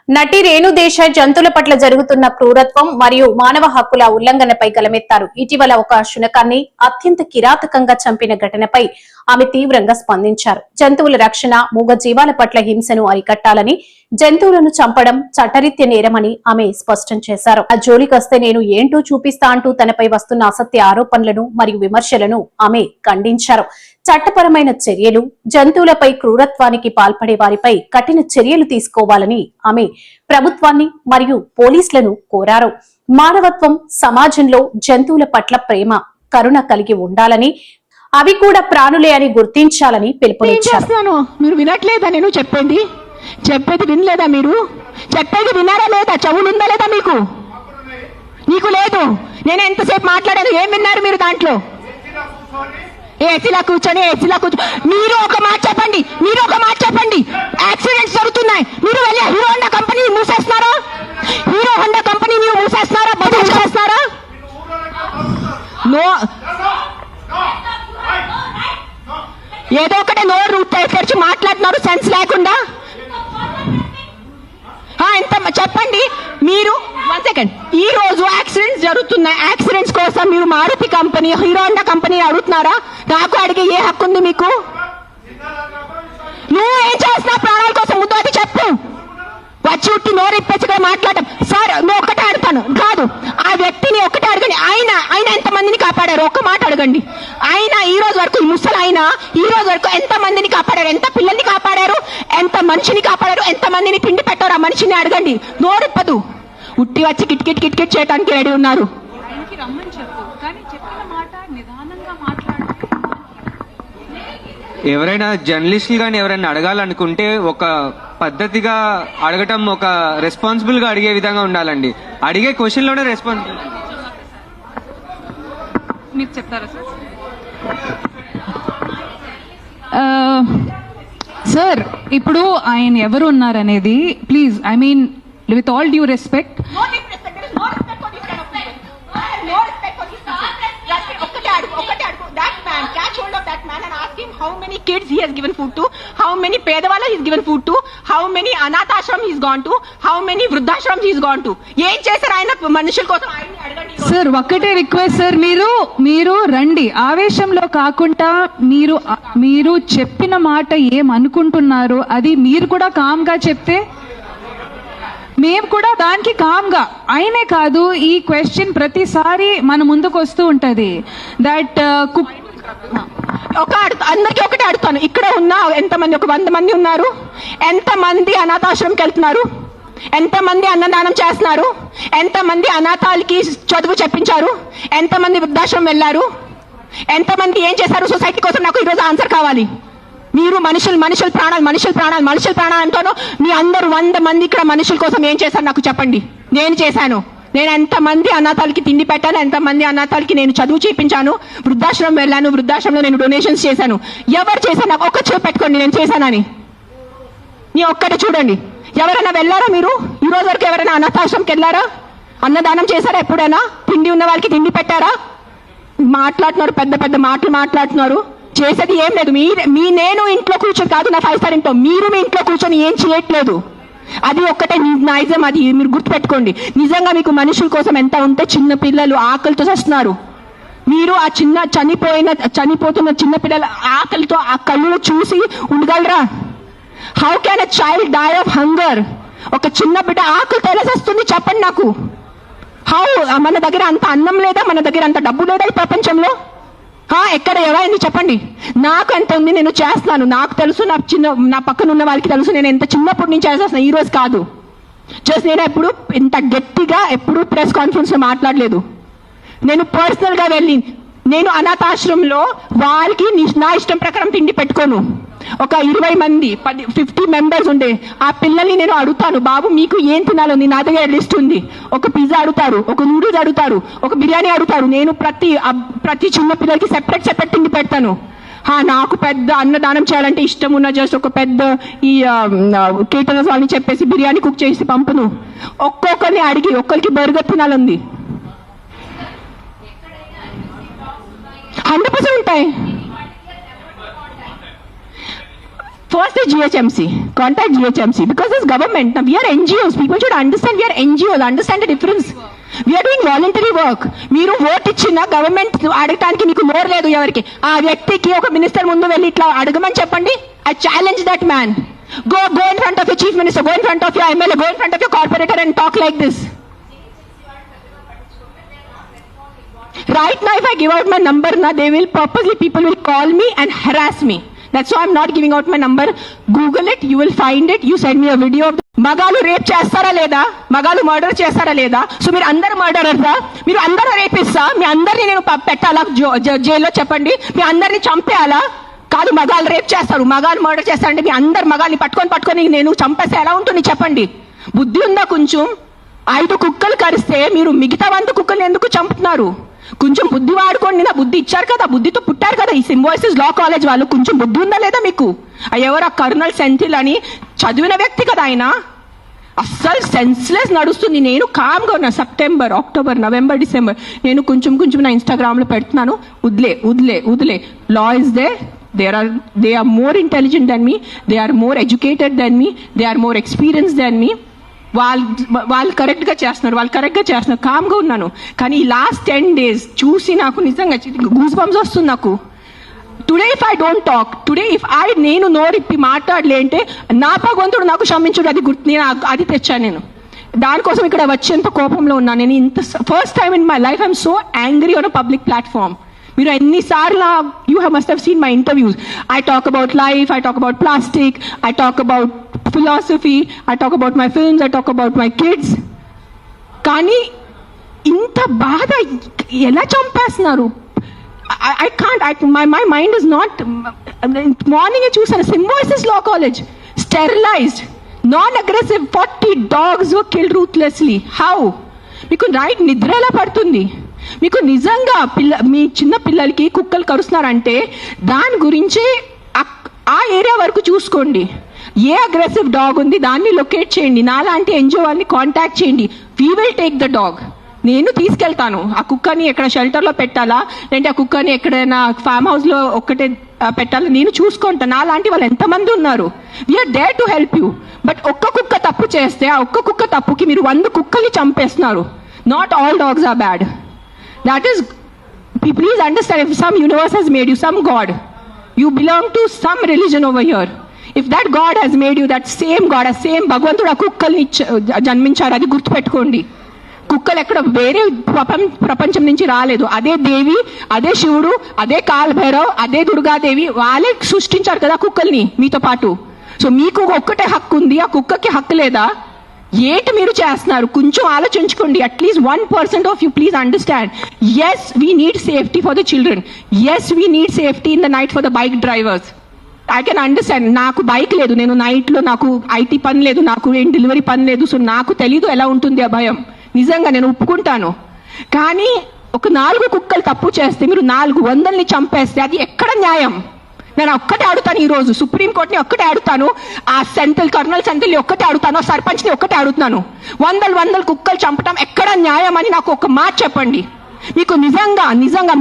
నటి రేణు దేశాయ్ జంతువుల పట్ల జరుగుతున్న క్రూరత్వం మరియు మానవ హక్కుల ఉల్లంఘనపై గలమెత్తారు. ఇటీవల ఒక శునకాన్ని అత్యంత కిరాతకంగా చంపిన ఘటనపై ఆమె తీవ్రంగా స్పందించారు. జంతువుల రక్షణ, మూగ జీవాల పట్ల హింసను అరికట్టాలని, జంతువులను చంపడం చట్టరీత్య నేరమని ఆమె స్పష్టం చేశారు. ఆ జోలికొస్తే నేను ఏంటో చూపిస్తా అంటూ తనపై వస్తున్న అసత్య ఆరోపణలను మరియు విమర్శలను ఆమె ఖండించారు. చట్టపరమైన చర్యలు, జంతువులపై క్రూరత్వానికి పాల్పడే వారిపై కఠిన చర్యలు తీసుకోవాలని ఆమె ప్రభుత్వాన్ని మరియు పోలీసులను కోరారు. మానవత్వం, సమాజంలో జంతువుల పట్ల ప్రేమ, కరుణ కలిగి ఉండాలని, అవి కూడా ప్రాణులే అని గుర్తించాలని పిలుపునిచ్చారు. మీరు వినట్లేదా? నేను చెప్పేది వినలేదా? మీరు చెప్పేది విన్నారా లేదా? చెవులుందా లేదా మీకు? నీకు లేదు. నేను ఎంతసేపు మాట్లాడాను, ఏం విన్నారు మీరు? దాంట్లో ఏసీలా కూర్చొని మీరు ఒక మాట చెప్పండి. యాక్సిడెంట్స్ జరుగుతున్నాయి, మీరు వెళ్ళి హీరో హోండా కంపెనీ మూసేస్తున్నారా? బదులు చేస్తున్నారా? ఏదో ఒకటే నోరు తెరిచి మాట్లాడుతున్నారు సెన్స్ లేకుండా. ఎంత చెప్పండి మీరు. 1 సెకండ్. ఈ రోజు యాక్సిడెంట్స్ జరుగుతున్నాయి. యాక్సిడెంట్స్ కోసం మీరు Maruti company, Hero Honda company అడుగుతున్నారా? నాకు అడిగే ఏ హక్కు ఉంది మీకు? నువ్వు ఏం చేస్తున్నావు ప్రాణాల కోసం? ముందు అది చెప్పు. వచ్చి ఉట్టి నోరు ఇప్పేసి మాట్లాడటం. సార్ నువ్వు ఒక్కటే అడుగుతాను కాదు, ఆ వ్యక్తిని ఒక్కటే అడగండి. ఆయన ఎంతమందిని కాపాడారు? ఒక్క మాట అడగండి. ఆయన ఈ రోజు వరకు, ఈ ముసలి ఆయన ఈ రోజు వరకు ఎంత మందిని కాపాడారు? ఎంత పిల్లల్ని కాపాడారు? ఎంత మనిషిని కాపాడారు? ఎంత మందిని పిండి పెట్టారు? ఆ మనిషిని అడగండి. నోరిప్పదు. ఉట్టి వచ్చి కిట్ చేయడానికి రెడీ ఉన్నారు. ఎవరైనా జర్నలిస్టులు కానీ ఎవరైనా అడగాలనుకుంటే ఒక పద్ధతిగా అడగటం, ఒక రెస్పాన్సిబుల్ గా అడిగే విధంగా ఉండాలండి. అడిగే క్వశ్చన్ లోనే రెస్పాన్సిబుల్. మీరు చెప్తారా సార్? ఇప్పుడు ఆయన ఎవరు ఉన్నారనేది please, I mean with all due respect, how many kids he has given food to, how many pedavalla he has given food to, how many anathashram he has gone to, how many vruddhashram he has gone to. ఏం చేశారు ఆయన మనుషుల కోసం? ఆయన్ని అడగండి sir. ఒక్కటే request sir, మీరు రండి. ఆవేశంలో కాకుండా మీరు చెప్పిన మాట ఏమనుకుంటున్నారో అది మీరు కూడా కామ్ గా చెప్తే మేము కూడా దానికి కామ్గా. ఆయనే కాదు, ఈ క్వశ్చన్ ప్రతిసారి మన ముందుకు వస్తూ ఉంటది. దట్ అందరికీ ఒకటే అడుగుతాను. ఇక్కడ ఉన్న ఎంతమంది, ఒక 100 మంది ఉన్నారు. ఎంతమంది అనాథాశ్రమంకి వెళ్తున్నారు? ఎంతమంది అన్నదానం చేస్తున్నారు? ఎంతమంది అనాథాలకి చదువు చెప్పించారు? ఎంతమంది వృద్ధాశ్రమం వెళ్ళారు? ఎంతమంది ఏం చేశారు సొసైటీ కోసం? నాకు ఈరోజు ఆన్సర్ కావాలి. మీరు మనుషుల ప్రాణాలు అంటాను. మీ అందరూ 100 మంది ఇక్కడ మనుషుల కోసం ఏం చేశారు నాకు చెప్పండి. నేను చేశాను. నేను ఎంతమంది అనాథాలకి తిండి పెట్టాను? ఎంతమంది అనాథాలకి నేను చదువు చేయించాను? వృద్ధాశ్రమం వెళ్ళాను. వృద్ధాశ్రమంలో నేను డొనేషన్స్ చేశాను. ఎవరు చేశాను? నాకు ఒక్క చూపు పెట్టుకోండి నేను చేశానని. నీ ఒక్కటి చూడండి. ఎవరైనా వెళ్ళారా? మీరు ఈ రోజు వరకు ఎవరైనా అనాథాశ్రమంకి వెళ్ళారా? అన్నదానం చేశారా? ఎప్పుడైనా తిండి ఉన్న వాళ్ళకి తిండి పెట్టారా? మాట్లాడుతున్నారు, పెద్ద పెద్ద మాటలు మాట్లాడుతున్నారు. చేసేది ఏం లేదు. నేను ఇంట్లో కూర్చొని కాదు, నా 5 స్టార్ ఇంట్లో, మీరు మీ ఇంట్లో కూర్చొని ఏం చేయట్లేదు. అది ఒక్కటే నైజం. అది మీరు గుర్తుపెట్టుకోండి. నిజంగా మీకు మనుషుల కోసం ఎంత ఉంటే, చిన్న పిల్లలు ఆకలితో చేస్తున్నారు. మీరు ఆ చనిపోతున్న చిన్న పిల్లల ఆకలితో ఆ కళ్ళు చూసి ఉండగలరా? How can a child die of hunger? ఒక చిన్న బిడ్డ ఆకలితో ఎలా చేస్తుంది చెప్పండి నాకు. హౌ? మన దగ్గర అంత అన్నం లేదా? మన దగ్గర అంత డబ్బు లేదా ఈ ప్రపంచంలో? ఎక్కడ ఎవరైంది చెప్పండి. నాకు ఎంత ఉంది, నేను చేస్తున్నాను. నాకు తెలుసు, నా పక్కన ఉన్న వాళ్ళకి తెలుసు. నేను ఎంత చిన్నప్పటి నుంచి చేసేస్తాను, ఈ రోజు కాదు. జస్ట్ నేను ఎప్పుడు ఇంత గట్టిగా ఎప్పుడు ప్రెస్ కాన్ఫరెన్స్ లో మాట్లాడలేదు. నేను పర్సనల్ గా వెళ్ళి, నేను అనాథాశ్రమంలో వాళ్ళకి నా ఇష్టం ప్రకారం తిండి పెట్టుకోను. ఒక 20 మంది 50 మెంబర్స్ ఉండే ఆ పిల్లల్ని నేను అడుగుతాను, బాబు మీకు ఏం తినాలని? నా దగ్గర లిస్ట్ ఉంది. ఒక పిజ్జా అడుగుతారు, ఒక నూడిల్స్ అడుగుతారు, ఒక బిర్యానీ అడుగుతారు. నేను ప్రతి చిన్న పిల్లలకి సెపరేట్ తిండి పెడతాను. నాకు పెద్ద అన్నదానం చేయాలంటే ఇష్టం ఉన్న జస్ట్ ఒక పెద్ద ఈ కేటరర్స్ వాళ్ళని చెప్పేసి బిర్యానీ కుక్ చేసి పంపును. ఒక్కొక్కరిని అడిగి ఒక్కరికి బర్గర్ తినాలంది. 100% ఉంటాయి. First is GHMC. Contact GHMC because it's government. Now we are NGOs. People should understand we are NGOs. Understand the difference. We are doing voluntary work. మీరు ఓట్ ఇచ్చిన గవర్నమెంట్ అడగటానికి మీకు నోరు లేదు ఎవరికి. ఆ వ్యక్తికి ఒక మినిస్టర్ ముందు వెళ్ళి ఇట్లా అడగమని చెప్పండి. I challenge that man. Go in front of your chief minister. Go in front of your MLA. Go in front of your corporator and talk like this. Right now, if I give out my number, they will purposely people will call me and harass me. That's why I'm not giving out my number. Google it, you will find it. You send me a video of మగాలు rape చేస్తారా లేదా, మగాలు murder చేస్తారా లేదా? So మీరు అందరు మర్డరర్సా, మీరు అందరూ రేపిస్తా, మీ అందరినీ నేను పెట్టాలా జైల్లో చెప్పండి? మీ అందరినీ చంపేయాలా? కాదు, మగాలు రేప్ చేస్తారు, మగాలు మర్డర్ చేస్తారంటే మీ అందరు మగాల్ని పట్టుకొని నేను చంపేస్తే ఎలా ఉంటుంది చెప్పండి? బుద్ధి ఉందా కొంచెం? 5 కుక్కలు కరిస్తే మీరు మిగతా 100 కుక్కల్ని ఎందుకు చంపుతున్నారు? కొంచెం బుద్ధి వాడుకోండి. నా బుద్ధి ఇచ్చారు కదా, బుద్ధితో పుట్టారు కదా ఈ సింబాయిసిస్ లా కాలేజ్ వాళ్ళు. కొంచెం బుద్ధి ఉందా లేదా మీకు? ఎవరు కర్నల్ సెంథిల్ అని చదివిన వ్యక్తి కదా ఆయన. అస్సలు సెన్స్లెస్ నడుస్తుంది. నేను కామ్గా ఉన్నా. సెప్టెంబర్, అక్టోబర్, నవంబర్, డిసెంబర్ నేను కొంచెం నా ఇన్స్టాగ్రామ్లో పెడుతున్నాను. వదిలే. Law is they are more intelligent than me, they are more educated than me, they are more experienced than me. వాళ్ళు కరెక్ట్గా చేస్తున్నారు, కామ్గా ఉన్నాను. కానీ ఈ లాస్ట్ 10 days చూసి నాకు నిజంగా గూస్ బంప్స్ వస్తుంది నాకు. Today if I don't talk, నేను నోరిప్పి మాట్లాడలే అంటే నా భగవంతుడు నాకు క్షమించుడు, అది గుర్తు. నేను అది తెచ్చాను. నేను దానికోసం ఇక్కడ వచ్చేంత కోపంలో ఉన్నాను. నేను ఇంత first time in my life I'm so angry on a public platform. మీరు ఎన్నిసార్లు must have seen my interviews. I talk about life, I talk about plastic, I talk about philosophy, I talk about my films, I talk about my kids. కానీ ఇంత బాధ ఎలా చంపేస్తున్నారు? I can't, my mind is not. Morning చూసాను symbiosis law college sterilized, non-aggressive 40 dogs were killed ruthlessly. How? మీకు night నిద్ర ఎలా పడుతుంది? మీకు నిజంగా మీ చిన్న పిల్లలకి కుక్కలు కరుస్తున్నారంటే దాని గురించి ఆ ఏరియా వరకు చూసుకోండి. ఏ అగ్రెసివ్ డాగ్ ఉంది దాన్ని లొకేట్ చేయండి. నాలాంటి ఎన్జిఓ వాళ్ళని కాంటాక్ట్ చేయండి. We will take the dog. నేను తీసుకెళ్తాను. ఆ కుక్కని ఎక్కడ షెల్టర్లో పెట్టాలా, లేదంటే ఆ కుక్కని ఎక్కడైనా ఫామ్ హౌస్లో ఒక్కటే పెట్టాలా, నేను చూసుకుంటాను. నాలాంటి వాళ్ళు ఎంతమంది ఉన్నారు. We are there to help you. But ఒక్క కుక్క తప్పు చేస్తే ఆ ఒక్క కుక్క తప్పుకి మీరు 100 కుక్కల్ని చంపేస్తున్నారు. Not all dogs are bad. That is, please understand, if some universe has made you, some God, you belong to some religion over here. If that God has made you, that same God, a same భగవంతుడు ఆ కుక్కల్ని జన్మించారు, అది గుర్తుపెట్టుకోండి. కుక్కలు ఎక్కడ వేరే ప్రపంచం నుంచి రాలేదు. అదే దేవి, అదే శివుడు, అదే కాలభైరవ్, అదే దుర్గాదేవి, వాళ్ళే సృష్టించారు కదా కుక్కల్ని మీతో పాటు. సో మీకు ఒక్కటే హక్కు ఉంది, ఆ కుక్కకి హక్కు లేదా? ఏంటి మీరు చేస్తున్నారు? కొంచెం ఆలోచించుకోండి. అట్లీస్ట్ 1% of you please understand. Yes, we need safety for the children. Yes, we need safety in the night for the bike drivers. I can understand. నాకు బైక్ లేదు, నేను నైట్లో నాకు ఐటీ పని లేదు, నాకు ఏం డెలివరీ పని లేదు. సో నాకు తెలీదు ఎలా ఉంటుంది ఆ భయం. నిజంగా నేను ఒప్పుకుంటాను. కానీ ఒక 4 కుక్కలు తప్పు చేస్తే మీరు 400ని చంపేస్తే అది ఎక్కడ న్యాయం? నేను ఒక్కటే అడుగుతాను ఈరోజు, సుప్రీంకోర్టుని ఒక్కటే అడుగుతాను, ఆ కర్నల్ సెంథిల్ని ఒక్కటే అడుగుతాను, సర్పంచ్ని ఒక్కటే అడుగుతాను. 100 కుక్కలు చంపటం ఎక్కడ న్యాయం అని నాకు ఒక మాట చెప్పండి. మీకు నిజంగా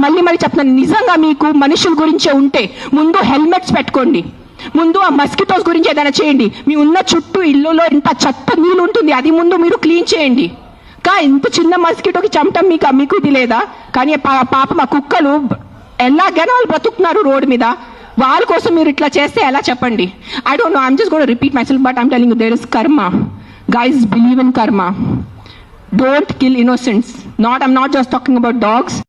మళ్ళీ చెప్తున్నాను, నిజంగా మీకు మనుషుల గురించే ఉంటే ముందు హెల్మెట్స్ పెట్టుకోండి. ముందు ఆ మస్కిటోస్ గురించి ఏదైనా చేయండి. మీ ఉన్న చుట్టూ ఇల్లులో ఇంత చెత్త నీళ్ళు ఉంటుంది, అది ముందు మీరు క్లీన్ చేయండి. ఇంత చిన్న మస్కిటోకి చంపటం మీకు ఇది లేదా? కానీ పాపం ఆ కుక్కలు ఎలాగైనా వాళ్ళు బ్రతుకుతున్నారు రోడ్డు మీద. వాళ్ళ కోసం మీరు ఇట్లా చేస్తే ఎలా చెప్పండి? I don't know, I'm just going to repeat myself, but I'm telling you, there is karma. Guys, believe in karma. Don't kill innocents. I'm not just talking about dogs.